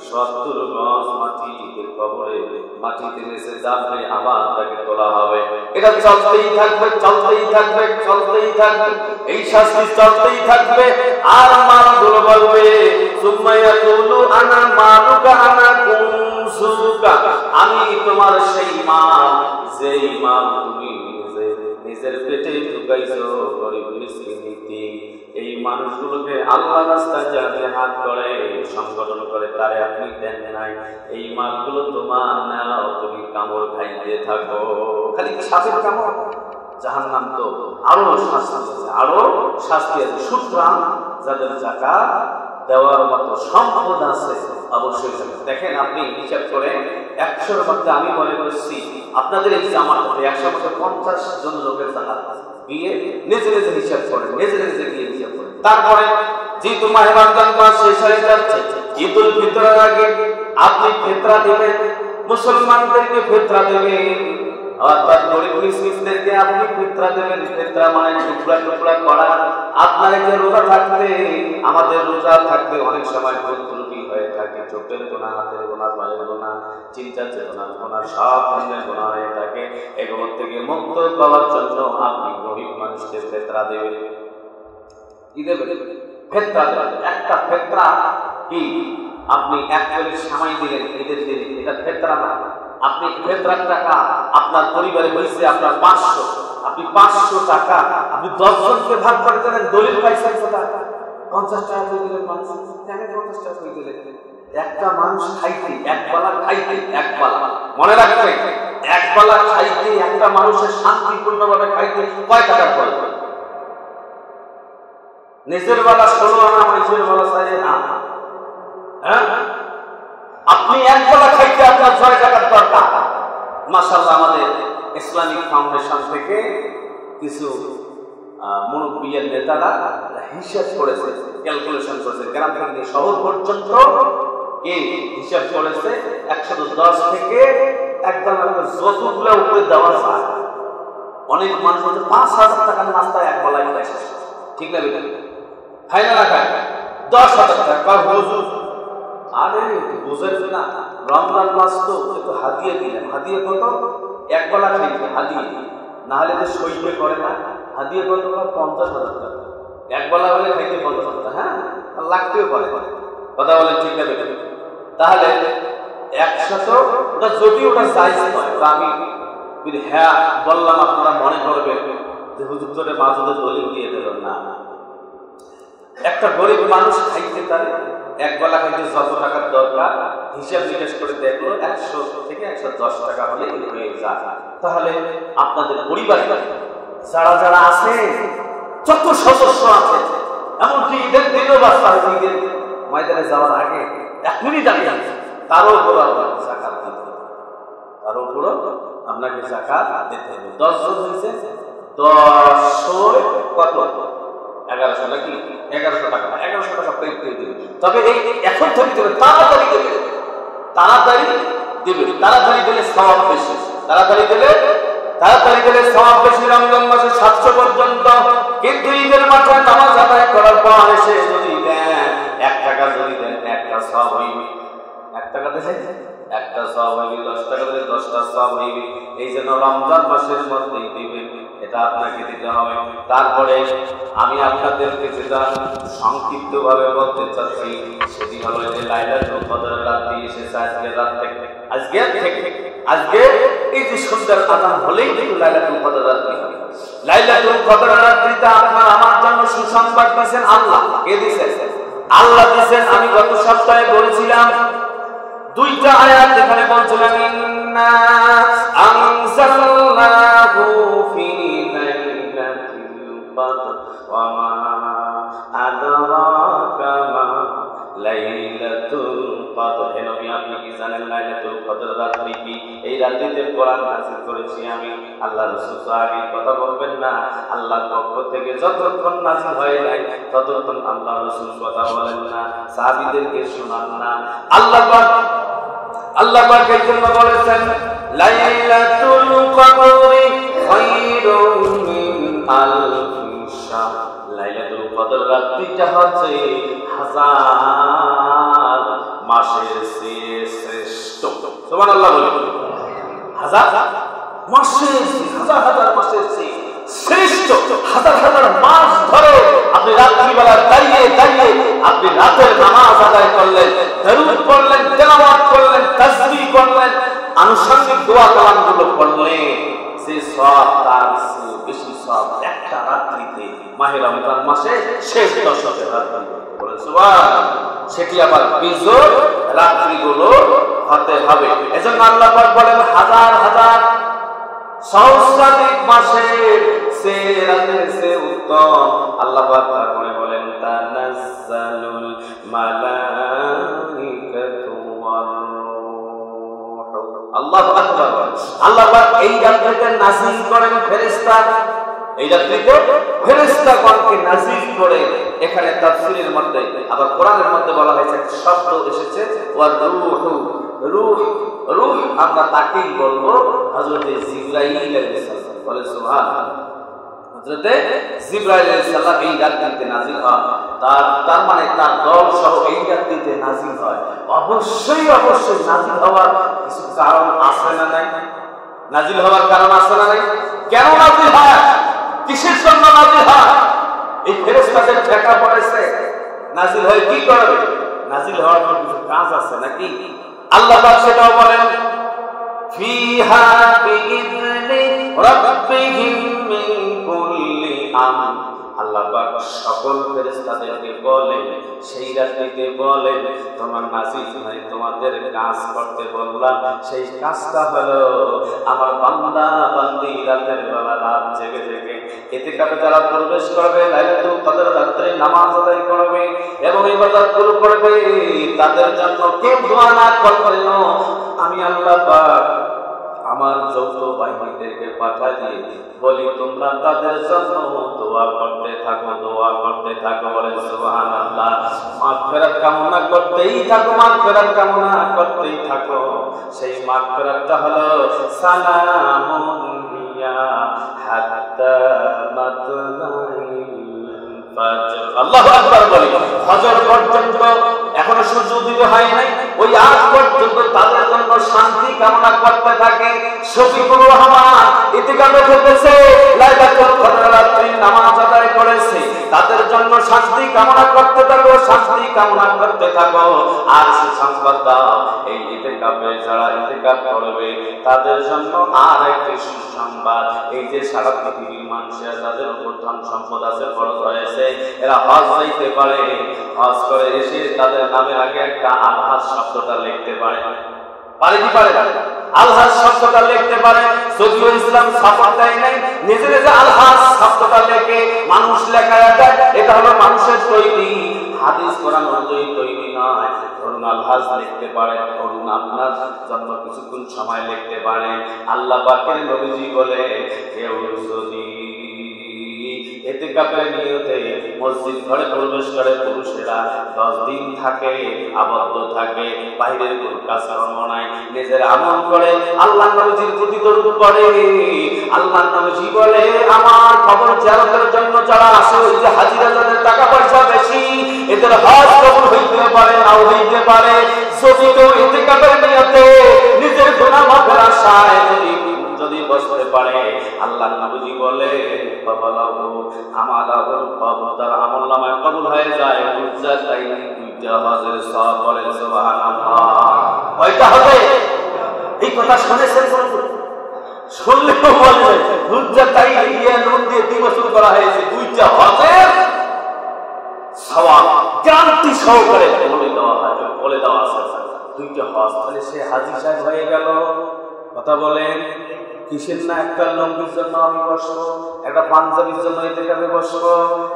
70 গজ মাটিতে কবরে মাটিতে নেচে যাবে, আবার তাকে তোলা হবে। এটা চলতেই থাকবে, চলতেই থাকবে, চলতেই থাকবে, এই শাস্তি চলতেই থাকবে। আর মালগুলো বলবে, সুম্মায়া কুলু আনা মালুকা আনা কুনসুকা, আমি তোমার সেই মাল, যেই মাল তুমি নিজের পেটে ঢুকাইছো গরিব মিসকিনকে। এই মানুষগুলোকে আল্লাহ রাস্তায় যাতে হাত করে সংগঠন করে তারে আপনি দেন নাই, এই মালগুলো তোমার নাও, তুমি কামড় খাইতে থাকো। খালি সাপের কামড়, জাহান্নাম তো আরো শাস্তি আছে, আরো শাস্তি আছে। সুতরাং যাদের যাকাত দেওয়ার মতো সম্পদ আছে অবশ্যই দেখেন, আপনি হিসাব করেন 100-এর মধ্যে আমি মনে করছি আপনাদের এই জামাতে 100 মধ্যে 50 জন লোকের জাকাত গিয়ে নিজে নিজে হিসাব করেন, নিজে নিজে গিয়ে হিসাব করেন। তারপরে যেহেতু মাহে রমজান মাস শেষ হয়ে যাচ্ছে, ঈদুল ফিতরের আগে আপনি ফিতরা দেবেন, মুসলমানদেরকে ফিতরা দেবেন, অর্থাৎ গরিব মিসকিনদেরকে আপনি ফিতরা দেবেন। ফিতরা মানে টুকরা টুকরা করা। আপনার যে রোজা থাকবে, আমাদের রোজা থাকবে অনেক সময় ভুল ত্রুটি হয়ে থাকে, চোখের গোনা, হাতের গোনা, পায়ের গোনা, চিন্তা চেতনার গোনা, সব ধরনের গোনা হয়ে থাকে। এগুলোর থেকে মুক্ত পাওয়ার জন্য আপনি গরিব মানুষদের ফিতরা দেবেন। কি দেবেন? ফিতরা দেবেন। একটা ফিতরা কি, আপনি 1 প্লেট সামাই দিলেন ঈদের দিনে, এটা ফিতরা না। আপনি ফিতরার টাকা আপনার পরিবারে হয়েছে আপনার 500, আপনি 500 টাকা আপনি 10 জনকে ভাগ করে দেন, দলিল পাইছেন কত? 50 টাকা করে দিলেন। মানুষ কেন 50 টাকা করে দিলেন? একটা মানুষ খাইতে, এক বেলা খাইতে, এক বেলা, মনে রাখবেন, এক বেলা খাইতে, একটা মানুষের শান্তিপূর্ণভাবে খাইতে কয় টাকা খরচ হয়? নিজের বেলা 16 আনা, মানুষের বেলা 4 আনা। হ্যাঁ, আপনি এক বেলা খাইতে আপনার 6 টাকার দরকার। মাশাআল্লাহ, আমাদের ইসলামিক ফাউন্ডেশন থেকে কিছু মুরব্বিয়ার নেতারা হিসাব করেছে, ক্যালকুলেশন করেছে, গ্রাম থেকে শহর পর্যন্ত এই হিসাব করেছে 110 থেকে একদম যতগুলো উপরে দেওয়া যায়। অনেক মানুষ 5,000 টাকার নাস্তায় এক বেলায় খায়, ঠিক না? খায় না খায় 10,000 টাকা হুজুর। আরে বুঝেন না, রমজান মাস তো একটু হাদিয়ে দিলেন। হাদিয়ে কত? এক বেলা খাইতে হাদিয়ে, না হলে যে সইতে করে না। হাদিয়ে কত? 50,000 টাকা। এক বেলা হলে খাইতে 50,000 টাকা, হ্যাঁ, লাগতেও পারে। কথা বলেন, ঠিক না? তাহলে 100, ওটা যদি ওটা জায়েজ হয়, আমি হ্যাঁ বললাম, আপনারা মনে করবেন যে হুজুর তোরে মাঝে দলিল দিয়ে দিল না। একটা গরিব মানুষ খাইতে পারে, এক বেলা খাইতে যত টাকার দরকার হিসাব নিকাশ করে দেখলো 100 থেকে 110 টাকা হলে হয়ে যায়। তাহলে আপনাদের পরিবারে যারা যারা আছে, যত সদস্য আছে, এমনকি ঈদের দিনও বাচ্চা ঈদের ময়দানে যাওয়ার আগে 1 মিনিট আগে তারও উপর আপনাকে যাকাত দিতে হবে, তারও উপর আপনাকে যাকাত দিতে হবে। 10 জন হয়েছে, 10 কত? 1100 নাকি? 1100 টাকা, 1100 টাকা পেয়ে দেবে। তবে এই এখন থেকে দেবে, তাড়াতাড়ি দেবে, তাড়াতাড়ি দেবে, তাড়াতাড়ি দিলে সওয়াব বেশি, তাড়াতাড়ি দিলে সওয়াব বেশি। রমজান মাসে 700 পর্যন্ত। কিন্তু ঈদের মাঠে নামাজ আদায় করার পর এসে যদি দেন 1 টাকা, যদি দেন 1টা সওয়াব হইবে। 1 টাকা দিলে 1টা সওয়াব হইবে, 10 টাকা দিলে 10টা সওয়াব হইবে। এই জন্য রমজান মাসের মধ্যেই দিবেন, এটা আপনাকে দিতে হবে। তারপরে আমি আপনাদেরকে যেটা সংক্ষিপ্ত ভাবে বলতে চাচ্ছি, সেটি হলো যে লাইলাতুল কদরের রাত্রি এসেছে। আজকে এই যে সন্ধ্যার আযান হলেই কিন্তু লাইলাতুল কদর রাত্রি হবে। লাইলাতুল কদর রাত্রিটা আপনার আমার জন্য সুসংবাদ দিয়েছেন আল্লাহ। কে দিয়েছেন? আল্লাহ দিয়েছেন। আমি গত সপ্তাহে বলেছিলাম 2টা আয়াত, এখানে বলছিলাম ইন্না আনজালনাহু ফি লাইলাতিল কদর ওয়া মা আদরাকা মা লাইলাতুল কদর। হে নবী, আপনি কি জানেন লাইলাতুল কদর রাত্রি কি? এই রাত্রিতে কোরআন নাযিল করেছি আমি। আল্লাহ রাসূল সাহাবী কথা বলবেন না, আল্লাহর পক্ষ থেকে যতক্ষণ নাযিল হয় নাই ততক্ষণ আল্লাহ রাসূল কথা বলেন না, সাহাবীদেরকে শোনান না। আল্লাহ পাক এই জন্য বলেছেন লাইলাতুল কদরি খায়রুম মিন আলফি শাহ। লাইলাতুল কদর রাত্রিটা হচ্ছে হাজার মাসের চেয়ে শ্রেষ্ঠ। সুবহানাল্লাহ বলুন। হাজার মাসের, হাজার হাজার মাসের চেয়ে শ্রেষ্ঠ। হাজার হাজার মাস ধরে আপনি রাত্রিবেলা দাঁড়িয়ে দাঁড়িয়ে আপনি রাতের নামাজ আদায় করলেন, দরুদ পড়লেন, তেলাওয়াত করলেন, তাসবিহ করলেন, আনুষঙ্গিক দোয়া কালামগুলো করলেন, যে সওয়াব তার চেয়ে বেশি সওয়াব একটা রাত্রিতে মাহে রমজান মাসে শেষ দশকের রাত্রি বলেন সুবহানাল্লাহ। সেটি আবার বিজোড় রাত্রিগুলো হতে হবে। এজন্য আল্লাহ পাক বলেন হাজার হাজার সহস্রাধিক মাসের সে রাতের সে উত্তম। আল্লাহ পাক তারপরে বলেন তানাজ্জালুল মালাইকাতু ওয়ার রূহ। আল্লাহু আকবার। আল্লাহ পাক এই রাত্রিতে নাযিল করেন ফেরেশতা, এই রাত্রিতে ফেরেশতাগণকে নাযিল করে। এখানে তাফসীরের মধ্যে আবার কোরআনের মধ্যে বলা হয়েছে একটা শব্দ এসেছে ওয়ার রূহ। রূহ, রূহ আমরা তাকেই বলবো হযরত জিবরাইল আলাইহিস সালাম। বলে সুবহানাল্লাহ। হযরত জিবরাইল আলাইহিস সালাম এই রাত্রিতে নাযিল হয়, তার মানে তার দল সহ এই রাত্রিতে নাযিল হয়। অবশ্যই অবশ্যই নাযিল হওয়ার কিছু কারণ আছে না নাই? নাযিল হওয়ার কারণ আছে না নাই? কেন নাযিল হয়? কিসের জন্য নাযিল হয়? এই ফেরেশতাদের ঠেকা পড়েছে, নাযিল হয় কি করবে? নাযিল হওয়ার কিছু কাজ আছে নাকি? আল্লাহ পাক সেটাও বলেন ফিহা বিইذনি রাব্বিহিম মিন কুল্লি আমর। আল্লাহ পাক সকল ফেরেশতাদেরকে বলেন সেই রাত্রিতে বলেন তোমার নাযিল হয় তোমাদের কাজ করতে বললাম, সেই কাজটা হলো আমার বান্দা বান্দি রাতের বেলা রাত জেগে জেগে ইতিকাফে যারা প্রবেশ করবে, লাইলাতুল কদর রাত্রে নামাজ আদায় করবে এবং ইবাদতগুলো করবে, তাদের জন্য কেউ দোয়া না করবেন, আমি আল্লাহ পাক আমার যৌথ বাহিনীদেরকে পাঠিয়ে দিয়ে বলি তোমরা তাদের জন্য দোয়া করতে থাকো, দোয়া করতে থাকো। বলেন সুবহানাল্লাহ। মাগফিরাত কামনা করতেই থাকো, মাগফিরাত কামনা করতেই থাকো। সেই মাগফিরাতটা হলো সালামুন হিয়া হাত্তা মাতলাইল ফাজর। আল্লাহু আকবার বলি। ফজর পর্যন্ত এখনো সূর্য উদিত হয় নাই, ওই আগ পর্যন্ত তাদের জন্য শান্তি কামনা করতে থাকে। শফিকুর রহমান ইতিকাফে থেকেছে, লাইলাতুল কদর রাত্রি নামাজ আদায় করেছে, তাদের জন্য শান্তি কামনা করতে থাকো, শান্তি কামনা করতে থাকো। আর সুসংবাদ দাও এই ইতিকাফে যারা ইতিকাফ করবে তাদের জন্য আর একটি সুসংবাদ, এই যে সারা পৃথিবীর মানুষের যাদের উপর ধন সম্পদ আছে, ফরজ হয়েছে, এরা হজ যাইতে পারে, হজ করে এসে তাদের নামের আগে একটা আলহাজ শব্দটা লিখতে পারে। পারে কি পারে? আলহাজ শব্দটা লিখতে পারে। যদিও ইসলাম সাপোর্ট দেয় নাই, নিজে নিজে আলহাজ শব্দটা লেখে মানুষ লেখায় দেয়, এটা হলো মানুষের তৈরি, হাদিস কোরআন অনুযায়ী তৈরি নয়। ধরুন আলহাজ লিখতে পারে, ধরুন আপনার জন্য কিছুক্ষণ সময় লিখতে পারে। আল্লাহ পাকের নবীজি বলে কেউ যদি ইতিকাফের নিয়তে মসজিদ ঘরে প্রবেশ করে পুরুষেরা 10 দিন থাকে, আবদ্ধ থাকে, বাইরের কোনো কাজকর্ম নাই, নিজের আমল করে আল্লাহ নবীজির প্রতি দরুদ পড়ে। আল্লাহ নবীজি বলে আমার কবর জিয়ারতের জন্য যারা আসে, ওই যে হাজিরা যাদের টাকা পয়সা বেশি, এদের হজ কবুল হইতে পারে নাও হইতে পারে। যদি কেউ ইতিকাফের নিয়তে নিজের গুনাহ মাফের আশায় যদি বসতে পারে, আল্লাহ নবীজি বলে বাবালাহু আমালাহুল কবুল, তার আমলনামায় কবুল হয়ে যায়। হুজ্জাতাইন দুইটা হজের সওয়াব। বলেন সুবহানাল্লাহ। কয়টা হবে? এই কথা শুনেছেন? শুনলেও বলে হুজ্জাতাইন ইয়া নুন দিয়ে দিবস করা হয়েছে, দুইটা হজের সওয়াব গ্যারান্টি সহকারে বলে দেওয়া হয়, বলে দেওয়া আছে দুইটা হজ। তাহলে সে হাজী সাহেব হয়ে গেল। কথা বলেন কিসের না একটা লঙ্গির জন্য আমি বসবো, একটা পাঞ্জাবির জন্য ইতিকাফে বসবো,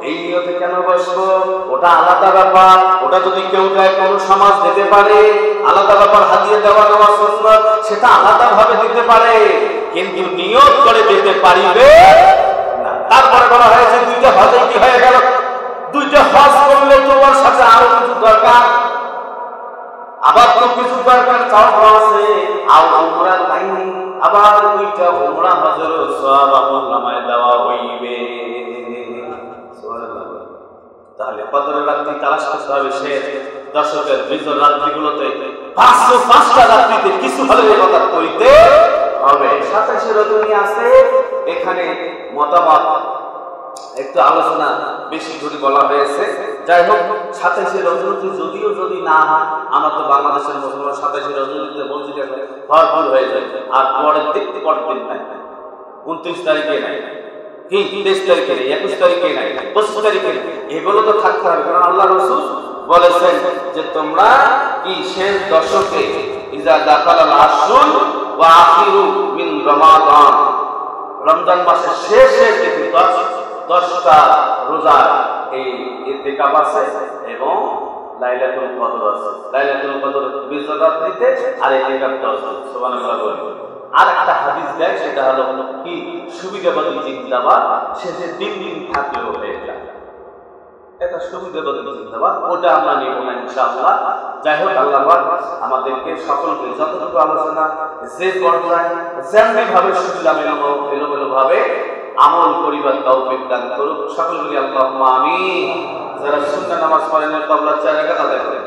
এই নিয়তে কেন বসবো? ওটা আলাদা ব্যাপার। ওটা যদি কেউ দেয়, কোন সমাজ দিতে পারে, আলাদা ব্যাপার। হাদিয়া দেওয়া নেওয়া সুন্নাত, সেটা আলাদা ভাবে দিতে পারে, কিন্তু নিয়ত করে দিতে পারিবে না। তারপরে বলা হয়েছে দুইটা হজে কি হয়ে গেল? দুইটা হজ করলে তোমার সাথে আরো কিছু দরকার, আবার তো কিছু দরকার চাওয়া আছে, আর উমরা লাইনি আবার দুইটা উমরা হজের সওয়াব আমলনামায় দেওয়া হইবে। তাহলে কদরের রাত্রি তালাশ করতে হবে। সে দশকের বিজর রাত্রিগুলোতে 505টা রাত্রিতে কিছু হলে কথা করিতে হবে। 27 রজনী আছে, এখানে মতামত একটু আলোচনা বেশি করে বলা হয়েছে। যাই হোক, 27 রজনীতে যদিও যদি না হয়, আমরা তো বাংলাদেশের মুসলমান 27 রজনীতে মসজিদে ভরপুর হয়ে যায়, আর পরের দিন নাই, 29 তারিখে নাই, 23 তারিখে নেই, 21 তারিখে নাই, 25 তারিখে নেই, এগুলো তো থাকতে হবে। কারণ আল্লাহ রাসূল বলেছেন যে তোমরা কি শেষ দশকে ইজা দাখালাল আশরুল ওয়া আখিরু মিন রমাদান, রমজান মাসের শেষের দিকে 10টা রোজা এই ইতিকাফ আছে এবং লাইলাতুল কদর আছে। লাইলাতুল কদর 20 রাত্রিতে আর ইতিকাফ 10 দিন। সুবহানাল্লাহ বলেন। আর একটা হাদিস দেয়, সেটা হলো কি সুবিধাবাদী জিন্দাবাদ, শেষে 3 দিন থাকলেও হয়ে যায়। এটা সুবিধাবাদী জিন্দাবাদ, ওটা আমরা নেব না ইনশাআল্লাহ। যাই হোক, আল্লাহ আমাদেরকে সকলকে যতটুকু আলোচনা যে পর্যায়ে যেমনি ভাবে সুবিধা এলোমেলো ভাবে আমল করিবার তৌফিক দান করুক। সকল বলি আল্লাহুম্মা আমিন। যারা সুন্নাহ নামাজ পড়েন, ক্বাবলা 4 রাকাত আদায় করেন।